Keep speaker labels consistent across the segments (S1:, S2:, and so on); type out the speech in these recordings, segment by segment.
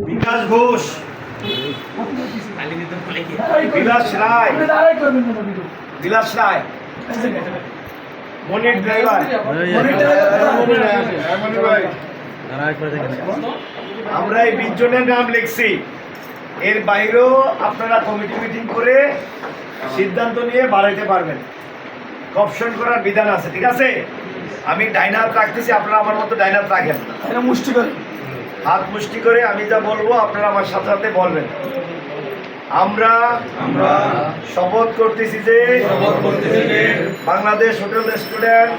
S1: বিকাশ ঘোষ, বিলাস রায়, বিলাস রায়, মনির driver. আমরা এই 20 জনের নাম লিখছি। এর বাইরেও আপনারা কমিটি মিটিং করে সিদ্ধান্ত নিয়ে বাড়াইতে পারবেন। অপশন করার বিধান আছে, ঠিক আছে? আমি ডাইন হাত রাখতেছি, আপনারা আমার মতো ডাইন হাত রাখেন, মুষ্টি করে হাত মুষ্টি করে আমি যা বলবো আপনারা আমার সাথে সাথে বলবেন। আমরা শপথ করতেছি যে বাংলাদেশ হোটেল রেস্টুরেন্ট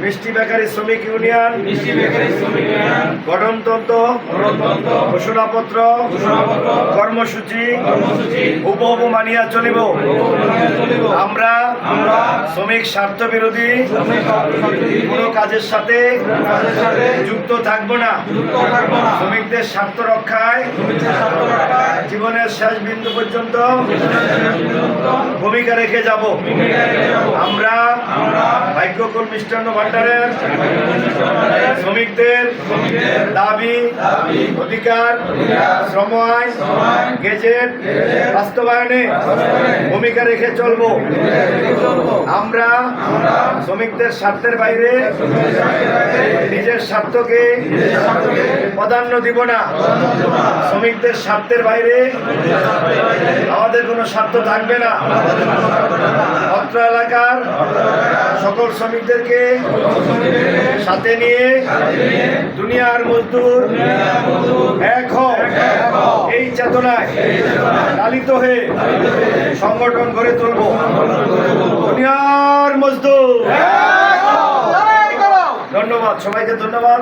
S1: মিষ্টি বেকারি শ্রমিক ইউনিয়ন গঠনতন্ত্র ঘোষণাপত্র কর্মসূচি হুবহু মানিয়া চলিব। আমরা শ্রমিক স্বার্থ বিরোধী কোনো কাজের সাথে যুক্ত থাকবো না। শ্রমিকদের স্বার্থ রক্ষায় জীবনের শেষ বিন্দু পর্যন্ত ভূমিকা রেখে যাব। আমরা ভাগ্যকুল মিষ্টান্ন ভান্ডারের শ্রমিকদের দাবি অধিকার শ্রম আইন গেজেট বাস্তবায়নে ভূমিকা রেখে চলব। আমরা শ্রমিকদের স্বার্থের বাইরে নিজের স্বার্থকে প্রাধান্য দিব না। শ্রমিকদের স্বার্থের বাইরে আমাদের কোনো স্বার্থ থাকবে না। অত্র এলাকার সকল শ্রমিকদেরকে সাথে নিয়ে দুনিয়ার মজদুর এক হোক, এই চেতনায় লালিত হয়ে সংগঠন গড়ে তুলব। দুনিয়ার মজদুর। ধন্যবাদ সবাইকে, ধন্যবাদ।